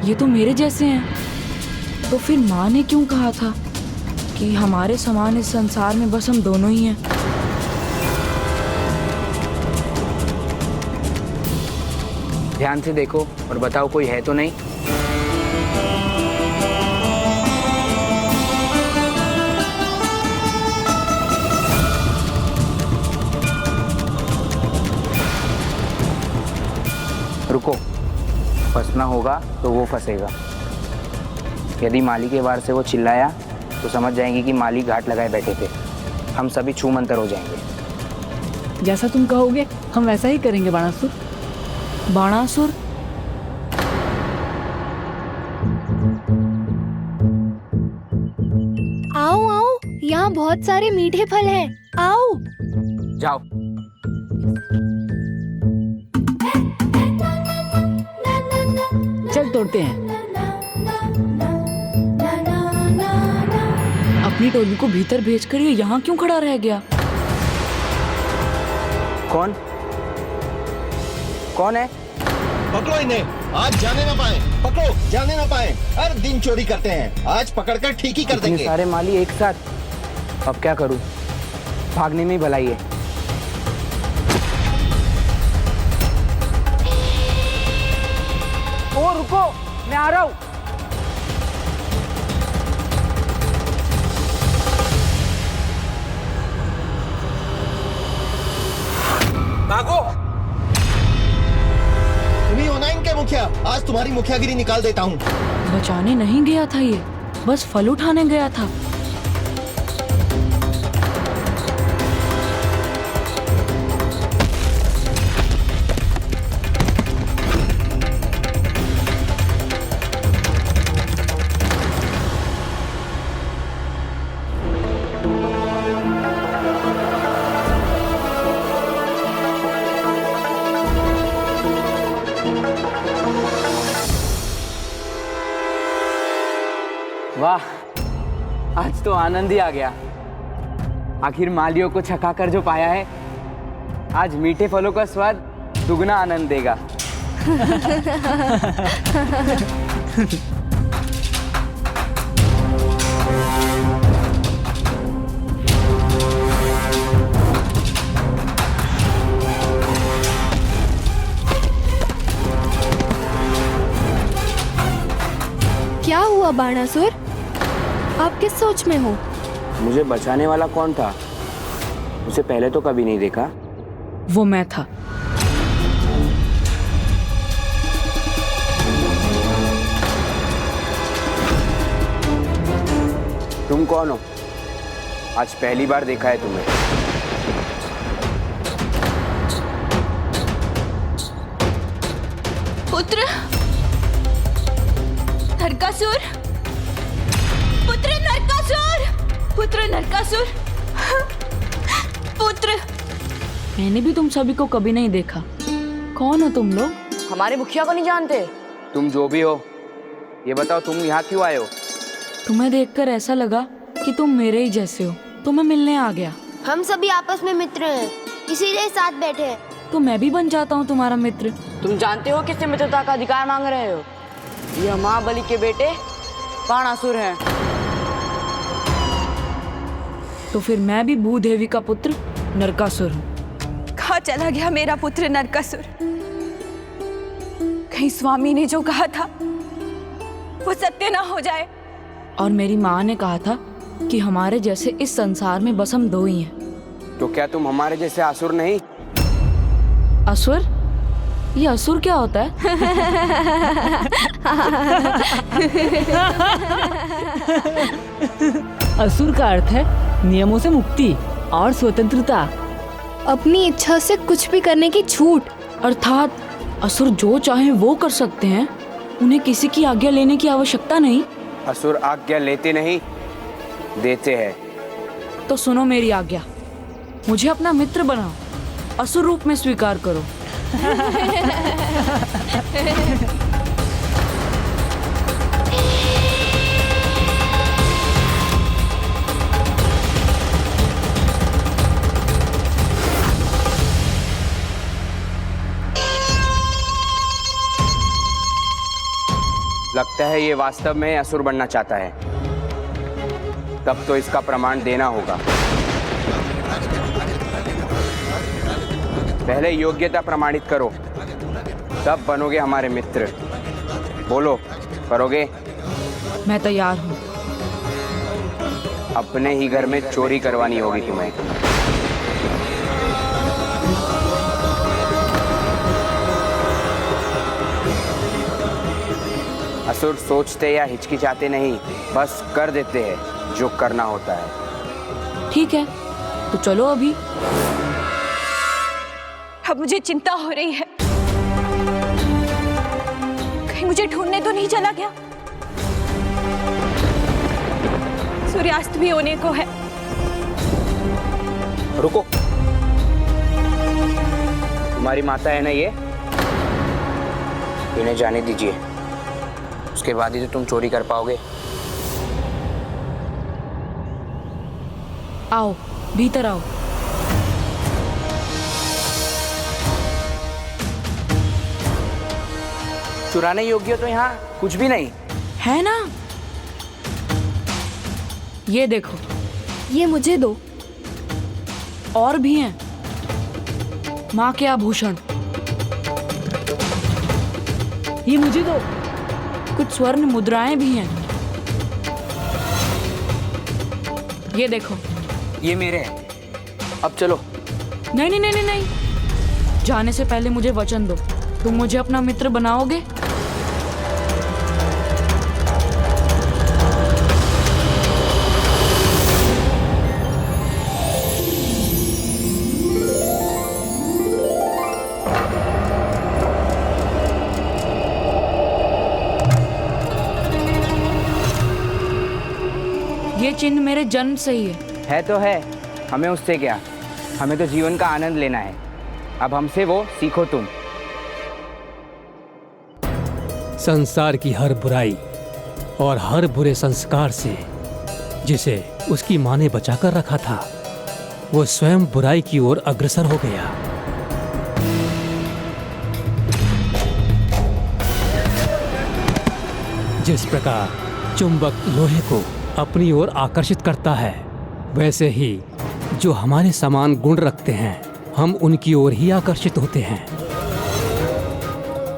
ये तो मेरे जैसे हैं। तो फिर माँ ने क्यों कहा था कि हमारे समान इस संसार में बस हम दोनों ही हैं? ध्यान से देखो और बताओ कोई है तो नहीं। रुको, फंसना होगा तो वो फंसेगा। यदि माली के वार से वो चिल्लाया तो समझ जाएंगे कि माली घाट लगाए बैठे थे। हम सभी छू मंतर हो जाएंगे। जैसा तुम कहोगे हम वैसा ही करेंगे बाणासुर। बाणासुर? आओ आओ, यहाँ बहुत सारे मीठे फल हैं। आओ। जाओ। चल तोड़ते हैं। अपनी टोली को भीतर भेजकर ये यहाँ क्यों खड़ा रह गया? कौन कौन है? पकड़ो इन्हें, आज जाने ना पाए। पकड़ो, जाने ना पाए। हर दिन चोरी करते हैं, आज पकड़कर ठीक ही कर इतने देंगे। सारे माली एक साथ। अब क्या करूं? भागने में ही भलाई है। ओ रुको, मैं आ रहा हूं। भागो। तुम्ही हो ना इनके मुखिया, आज तुम्हारी मुखियागिरी निकाल देता हूँ। बचाने नहीं गया था ये, बस फल उठाने गया था। वाह, आज तो आनंद ही आ गया। आखिर मालियों को छकाकर जो पाया है, आज मीठे फलों का स्वाद दुगना आनंद देगा। क्या हुआ बाणासुर? आप किस सोच में हो? मुझे बचाने वाला कौन था? उसे पहले तो कभी नहीं देखा। वो मैं था। तुम कौन हो? आज पहली बार देखा है तुम्हें। पुत्र नरकासुर, पुत्र नरकासुर, पुत्र नरकासुर, पुत्र। मैंने भी तुम सभी को कभी नहीं देखा। कौन हो तुम लोग? हमारे मुखिया को नहीं जानते? तुम जो भी हो, ये बताओ तुम यहाँ क्यों आए हो? तुम्हें देखकर ऐसा लगा कि तुम मेरे ही जैसे हो, तो मैं मिलने आ गया। हम सभी आपस में मित्र हैं, इसीलिए साथ बैठे हैं। तो मैं भी बन जाता हूँ तुम्हारा मित्र। तुम जानते हो किससे मित्रता का अधिकार मांग रहे हो? यह महाबली के बेटे बाणासुर हैं। तो फिर मैं भी भूदेवी का पुत्र नरकासुर हूँ। कहाँ चला गया मेरा पुत्र नरकासुर? कहीं स्वामी ने जो कहा था वो सत्य ना हो जाए। और मेरी माँ ने कहा था कि हमारे जैसे इस संसार में बस हम दो ही हैं। तो क्या तुम हमारे जैसे असुर नहीं? असुर? ये असुर क्या होता है? असुर का अर्थ है नियमों से मुक्ति और स्वतंत्रता। अपनी इच्छा से कुछ भी करने की छूट। अर्थात असुर जो चाहे वो कर सकते हैं, उन्हें किसी की आज्ञा लेने की आवश्यकता नहीं। असुर आज्ञा लेते नहीं, देते हैं। तो सुनो मेरी आज्ञा, मुझे अपना मित्र बनाओ, असुर रूप में स्वीकार करो। लगता है ये वास्तव में असुर बनना चाहता है। तब तो इसका प्रमाण देना होगा। पहले योग्यता प्रमाणित करो, तब बनोगे हमारे मित्र। बोलो, करोगे? मैं तैयार हूँ। अपने ही घर में चोरी करवानी होगी तुम्हें। असुर सोचते या हिचकिचाते नहीं, बस कर देते हैं जो करना होता है। ठीक है, तो चलो अभी। अब मुझे चिंता हो रही है, कहीं मुझे ढूंढने तो नहीं चला गया। सूर्यास्त भी होने को है। रुको, तुम्हारी माता है ना ये, इन्हें जाने दीजिए, उसके बाद ही तो तुम चोरी कर पाओगे। आओ, भीतर आओ। चुराने योग्य तो यहाँ कुछ भी नहीं है ना? ये देखो, ये मुझे दो। और भी हैं। माँ के आभूषण। ये मुझे दो। कुछ स्वर्ण मुद्राएं भी हैं। ये देखो। ये मेरे हैं। अब चलो। नहीं नहीं नहीं नहीं नहीं, जाने से पहले मुझे वचन दो, तुम मुझे अपना मित्र बनाओगे? ये चिन्ह मेरे जन्म से ही है तो है, हमें उससे क्या, हमें तो जीवन का आनंद लेना है। अब हमसे वो सीखो तुम। संसार की हर बुराई और हर बुरे संस्कार से जिसे उसकी माँ ने बचाकर रखा था, वो स्वयं बुराई की ओर अग्रसर हो गया। जिस प्रकार चुंबक लोहे को अपनी ओर आकर्षित करता है, वैसे ही जो हमारे समान गुण रखते हैं, हम उनकी ओर ही आकर्षित होते हैं।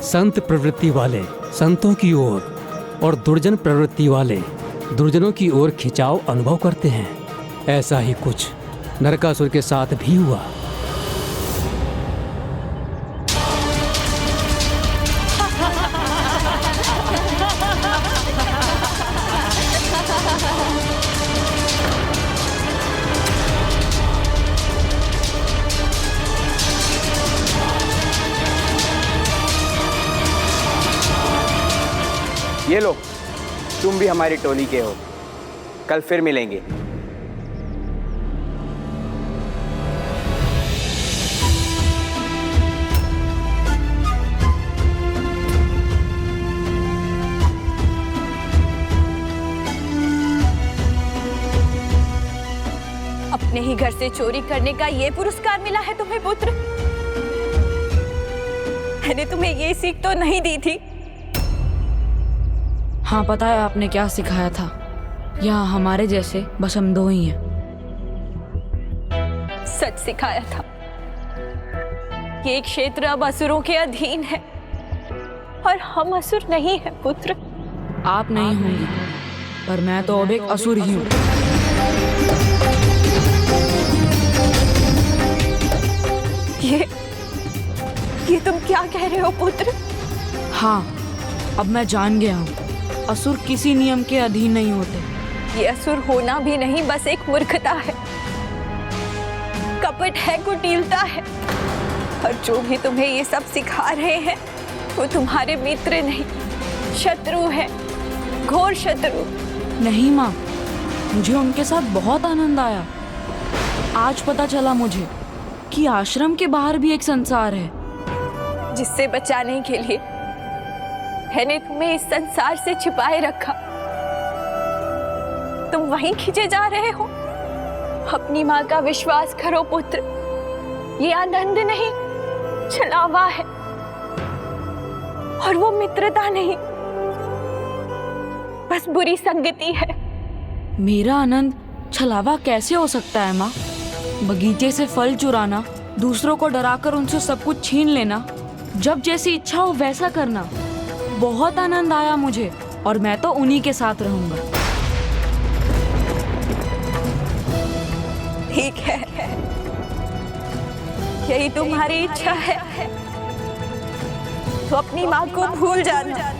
संत प्रवृत्ति वाले संतों की ओर और दुर्जन प्रवृत्ति वाले दुर्जनों की ओर खिंचाव अनुभव करते हैं। ऐसा ही कुछ नरकासुर के साथ भी हुआ। ये लो, तुम भी हमारी टोली के हो। कल फिर मिलेंगे। अपने ही घर से चोरी करने का ये पुरस्कार मिला है तुम्हें पुत्र? मैंने तुम्हें ये सीख तो नहीं दी थी। हाँ, पता है आपने क्या सिखाया था। यहाँ हमारे जैसे बस हम दो ही हैं। सच सिखाया था। ये क्षेत्र अब असुरों के अधीन है और हम असुर नहीं हैं पुत्र। आप नहीं होंगी, पर मैं तो अब एक असुर ही हूँ। ये तुम क्या कह रहे हो पुत्र? हाँ, अब मैं जान गया हूँ, असुर किसी नियम के अधीन नहीं होते। ये असुर होना भी नहीं, बस एक मूर्खता है, कपट है, कुटिलता है। और जो भी तुम्हें ये सब सिखा रहे हैं, वो तुम्हारे मित्र नहीं, शत्रु है, घोर शत्रु। नहीं माँ, मुझे उनके साथ बहुत आनंद आया। आज पता चला मुझे कि आश्रम के बाहर भी एक संसार है, जिससे बचाने के लिए मैंने तुम्हें इस संसार से छिपाए रखा। तुम वहीं खींचे जा रहे हो। अपनी माँ का विश्वास करो पुत्र, ये आनंद नहीं, छलावा है, और वो मित्रता नहीं, बस बुरी संगति है। मेरा आनंद छलावा कैसे हो सकता है माँ? बगीचे से फल चुराना, दूसरों को डराकर उनसे सब कुछ छीन लेना, जब जैसी इच्छा हो वैसा करना, बहुत आनंद आया मुझे और मैं तो उन्हीं के साथ रहूंगा। ठीक है, यही तुम्हारी इच्छा है तो अपनी माँ को भूल जाना,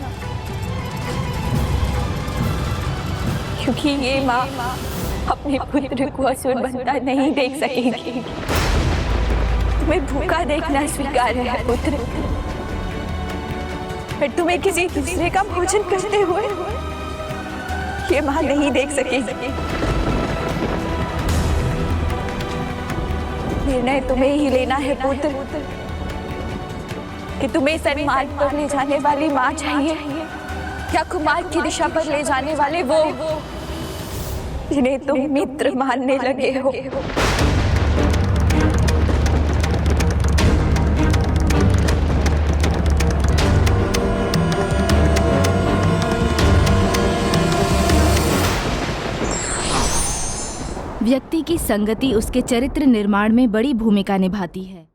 क्योंकि ये माँ अपने पुत्र को असुर बनता नहीं देख सकेगी। तुम्हें भूखा देखना स्वीकार्य है पुत्र, पर तुम्हें किसी दूसरे का भोजन करते हुए ये माँ नहीं देख सकेगी। निर्णय तुम्हें ही लेना है पुत्र कि तुम्हें सन्मान पर ले जाने वाली माँ चाहिए या कुमार की दिशा पर ले जाने वाले वो जिन्हें तुम मित्र मानने लगे हो। व्यक्ति की संगति उसके चरित्र निर्माण में बड़ी भूमिका निभाती है।